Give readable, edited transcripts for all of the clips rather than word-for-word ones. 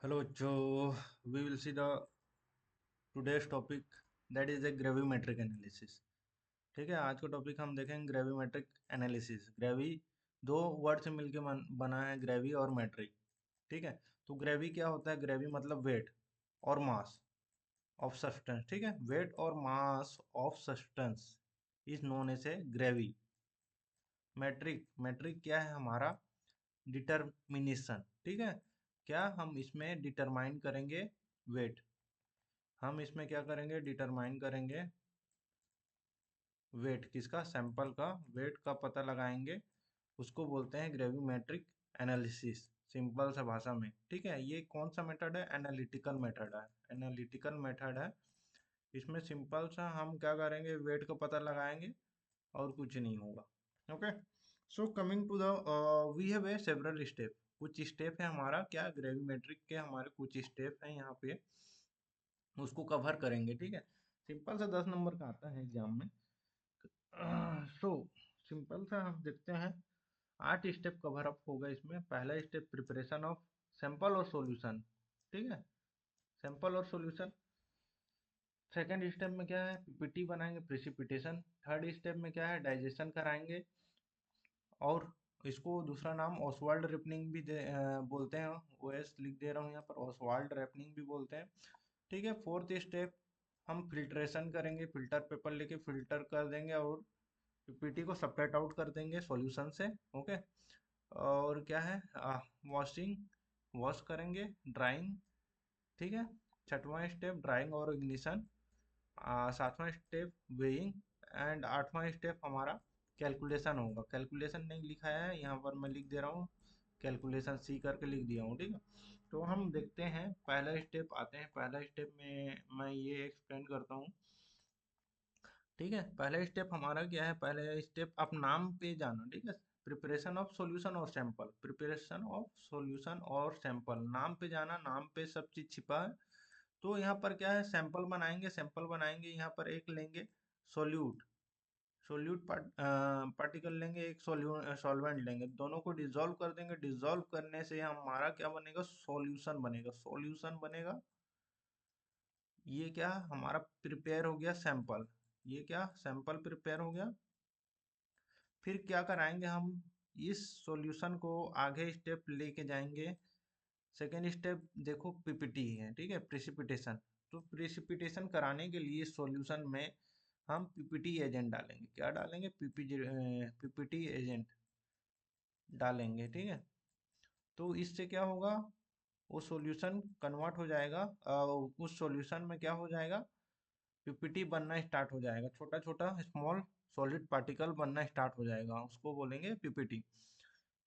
Hello, Joe. We will see the today's topic that is a gravimetric analysis. ठीक है, आज का topic हम देखेंगे ग्रेविमेट्रिक एनालिसिस। ग्रेवी दो वर्ड से मिलके बना है, ग्रेवी और मेट्रिक। ठीक है, तो ग्रेवी क्या होता है? ग्रेवी मतलब वेट और मास ऑफ सब्सटेंस। ठीक है, वेट और mass of substance is known as a gravy. Metric metric क्या है? हमारा डिटर्मिनेशन। ठीक है, क्या हम इसमें डिटरमाइन करेंगे? वेट। हम इसमें क्या करेंगे? डिटरमाइन करेंगे वेट किसका? सैंपल का वेट का पता लगाएंगे। उसको बोलते हैं ग्रेविमेट्रिक एनालिसिस, सिंपल सा भाषा में। ठीक है, ये कौन सा मेथड है? एनालिटिकल मेथड है। एनालिटिकल मेथड है। इसमें सिंपल सा हम क्या करेंगे? वेट का पता लगाएंगे और कुछ नहीं होगा। Okay, so coming to the we have a several step. कुछ स्टेप है हमारा, क्या ग्रेविमेट्रिक के हमारे कुछ स्टेप हैं यहाँ पे, उसको कवर करेंगे। ठीक है, सिंपल सा 10 नंबर का आता है एग्जाम में। सो सिंपल सा हम देखते हैं। 8 स्टेप कवर अप होगा इसमें। पहला स्टेप प्रिपरेशन ऑफ सैंपल और सॉल्यूशन। ठीक है, सैंपल और सॉल्यूशन। सेकेंड स्टेप में क्या है? पीपीटी बनाएंगे, प्रिसिपिटेशन। थर्ड स्टेप में क्या है? डाइजेशन कराएंगे। और इसको दूसरा नाम ऑसवाल्ड रेपनिंग भी बोलते हैं। ओएस लिख दे रहा हूँ यहाँ पर, ऑसवाल्ड रेपनिंग भी बोलते हैं। ठीक है, फोर्थ स्टेप हम फिल्ट्रेशन करेंगे। फिल्टर पेपर लेके फिल्टर कर देंगे और पीपीटी को सेपरेट आउट कर देंगे सॉल्यूशन से। ओके, और क्या है? वॉशिंग, वॉश करेंगे, ड्राइंग। ठीक है, छठवां स्टेप ड्राइंग और इग्निशन। सातवां स्टेप वेइंग। एंड आठवां स्टेप हमारा कैलकुलेशन होगा। कैलकुलेशन नहीं लिखा है यहाँ पर, मैं लिख दे रहा हूँ। कैलकुलेशन सी करके लिख दिया हूँ। ठीक है, तो हम देखते हैं पहला स्टेप आते हैं। पहला स्टेप में मैं ये एक्सप्लेन करता हूँ। ठीक है, पहला स्टेप हमारा क्या है? पहले स्टेप आप नाम पे जाना। ठीक है, प्रिपरेशन ऑफ सॉल्यूशन और सैंपल। प्रिपरेशन ऑफ सॉल्यूशन और सैंपल, नाम पे जाना। नाम पे सब चीज छिपा है। तो यहाँ पर क्या है? सैंपल बनाएंगे। सैंपल बनाएंगे, यहाँ पर एक लेंगे सोल्यूट। सोल्यूट पार्टिकल लेंगे, एक सॉल्वेंट लेंगे, दोनों को डिसॉल्व कर देंगे। डिसॉल्व करने से हमारा क्या बनेगा? सॉल्यूशन बनेगा। सॉल्यूशन बनेगा। ये क्या हमारा प्रिपेयर हो गया? सैंपल। ये क्या? सैंपल प्रिपेयर हो गया। फिर क्या कराएंगे हम? इस सॉल्यूशन को आगे स्टेप लेके जाएंगे। सेकेंड स्टेप देखो, पीपीटी है। ठीक है, प्रेसिपिटेशन। तो प्रेसिपिटेशन कराने के लिए सॉल्यूशन में हम पीपीटी एजेंट डालेंगे। क्या डालेंगे? पीपीटी एजेंट डालेंगे। ठीक है, तो इससे क्या होगा? वो सॉल्यूशन कन्वर्ट हो जाएगा। उस सॉल्यूशन में क्या हो जाएगा? पीपीटी बनना स्टार्ट हो जाएगा। छोटा छोटा स्मॉल सॉलिड पार्टिकल बनना स्टार्ट हो जाएगा, उसको बोलेंगे पीपीटी।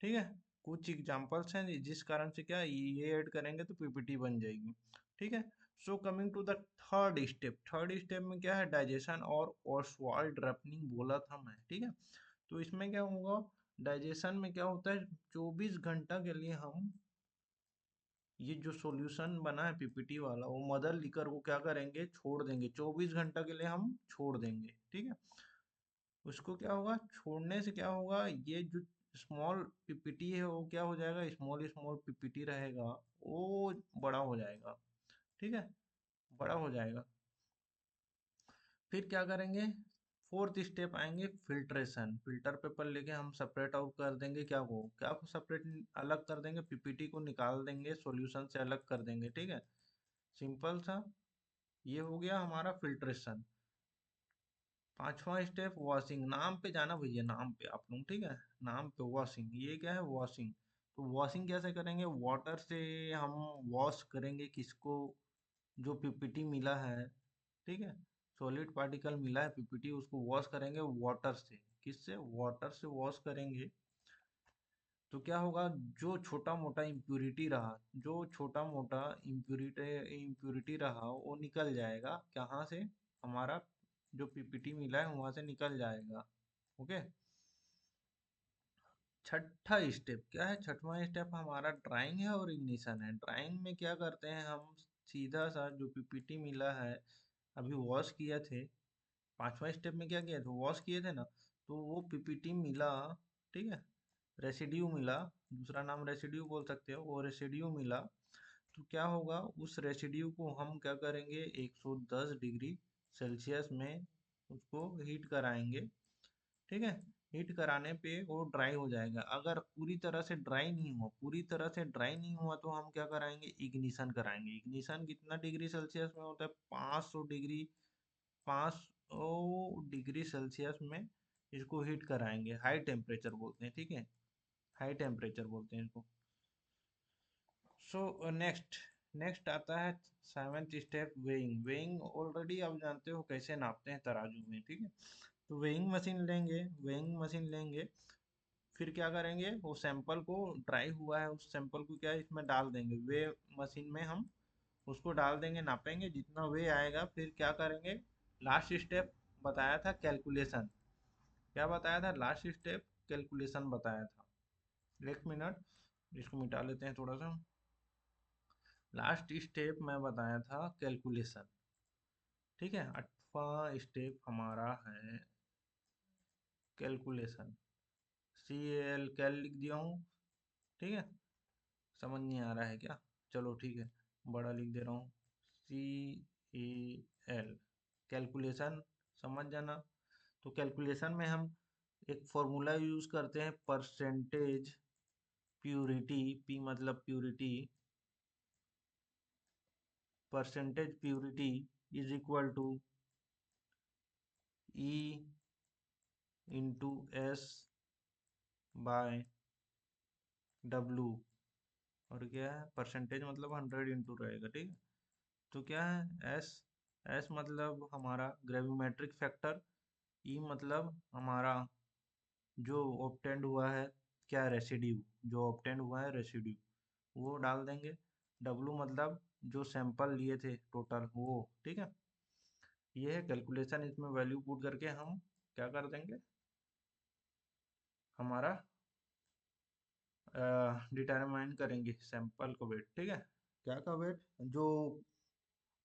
ठीक है, कुछ एग्जांपल्स हैं जिस कारण से क्या ये ऐड करेंगे तो पीपीटी बन जाएगी। ठीक है, so coming to the third step. Third step में क्या है? डाइजेशन और ऑसवाल्ड रैपनिंग बोला था मैं। ठीक है, तो इसमें क्या होगा? डाइजेशन में क्या होता है? 24 घंटा के लिए हम ये जो सॉल्यूशन बना है पीपीटी वाला, वो मदर लिकर को क्या करेंगे? छोड़ देंगे। 24 घंटा के लिए हम छोड़ देंगे। ठीक है, उसको क्या होगा? छोड़ने से क्या होगा? ये जो स्मॉल पीपीटी है वो क्या हो जाएगा? स्मॉल स्मॉल पीपीटी रहेगा, वो बड़ा हो जाएगा। ठीक है, बड़ा हो जाएगा। फिर क्या करेंगे? फोर्थ स्टेप आएंगे, फिल्ट्रेशन। फिल्टर पेपर लेके हम सेपरेट आउट कर देंगे। क्या को सेपरेट अलग कर देंगे? पीपीटी को निकाल देंगे, सॉल्यूशन से अलग कर देंगे। ठीक है, सिंपल सा। ये हो गया हमारा फिल्ट्रेशन। पांचवा स्टेप वॉशिंग। नाम पे जाना भैया, नाम पे आप लोग। ठीक है, नाम पे वॉशिंग। ये क्या है? वॉशिंग। तो वॉशिंग कैसे करेंगे? वाटर से हम वॉश करेंगे किसको? जो पीपीटी मिला है। ठीक है, सॉलिड पार्टिकल मिला है पीपीटी, उसको वॉश करेंगे वाटर से। किससे? वाटर से वॉश करेंगे। तो क्या होगा? जो छोटा मोटा इम्प्यूरिटी रहा, जो छोटा मोटा इम्प्यूरिटी इम्प्यूरिटी रहा, वो निकल जाएगा। कहाँ से? हमारा जो पीपीटी मिला है वहां से निकल जाएगा। ओके, छठा स्टेप क्या है? छठवां स्टेप हमारा ड्राइंग है और इग्निशन है। ड्राइंग में क्या करते हैं हम? सीधा सा जो पीपीटी मिला है, अभी वॉश किए थे। पांचवा स्टेप में क्या किया था? वॉश किए थे ना। तो वो पीपीटी मिला। ठीक है, रेसिड्यू मिला। दूसरा नाम रेसिड्यू बोल सकते हो। वो रेसिड्यू मिला, तो क्या होगा, उस रेसिड्यू को हम क्या करेंगे, 110 डिग्री सेल्सियस में उसको हीट कराएंगे। ठीक है, हीट कराने पे वो ड्राई हो जाएगा। अगर पूरी तरह से ड्राई नहीं हुआ, पूरी तरह से ड्राई नहीं हुआ तो हम क्या कराएंगे, इग्निशन कराएंगे। इग्निशन कितना डिग्री सेल्सियस में होता है, 500 डिग्री, 500 डिग्री सेल्सियस में इसको हीट कराएंगे। हाई टेम्परेचर बोलते हैं, ठीक है, हाई टेम्परेचर बोलते हैं इसको। सो नेक्स्ट नेक्स्ट आता है seventh step, weighing. Weighing already आप जानते हो कैसे नापते हैं तराजू में, ठीक है। तो वेइंग मशीन लेंगे, वेइंग मशीन लेंगे, फिर क्या करेंगे, वो सैंपल को, ड्राई हुआ है उस सैंपल को क्या है, इसमें डाल देंगे, वे मशीन में हम उसको डाल देंगे, नापेंगे जितना वे आएगा। फिर क्या करेंगे, लास्ट स्टेप बताया था कैलकुलेशन। क्या बताया था लास्ट स्टेप, कैलकुलेशन बताया था। एक मिनट, इसको मिटा लेते हैं थोड़ा सा। लास्ट स्टेप मैं बताया था कैलकुलेशन, ठीक है। 8वां स्टेप हमारा है कैलकुलेशन। सी एल कैल लिख दिया हूँ, ठीक है। समझ नहीं आ रहा है क्या, चलो ठीक है, बड़ा लिख दे रहा हूँ, सी ए एल, कैलकुलेशन, समझ जाना। तो कैलकुलेशन में हम एक फॉर्मूला यूज करते हैं, परसेंटेज प्यूरिटी, पी मतलब purity, percentage purity is equal to E into S by W. और क्या है, परसेंटेज मतलब 100 इंटू रहेगा, ठीक है। तो क्या है, एस, एस मतलब हमारा ग्रेविमेट्रिक फैक्टर, ई मतलब हमारा जो ऑब्टेंड हुआ है, क्या, रेसिड्यू, जो ऑब्टेंड हुआ है रेसिड्यू, वो डाल देंगे। डब्लू मतलब जो सैंपल लिए थे टोटल वो, ठीक है। ये है कैलकुलेशन, इसमें वैल्यू पुट करके हम क्या कर देंगे, हमारा डिटरमाइन करेंगे सैंपल को वेट, ठीक है। क्या का वेट, जो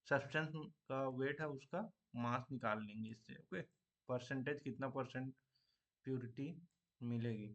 सब्सटेंस का वेट है उसका मास निकाल लेंगे इससे, ओके। परसेंटेज कितना परसेंट प्योरिटी मिलेगी।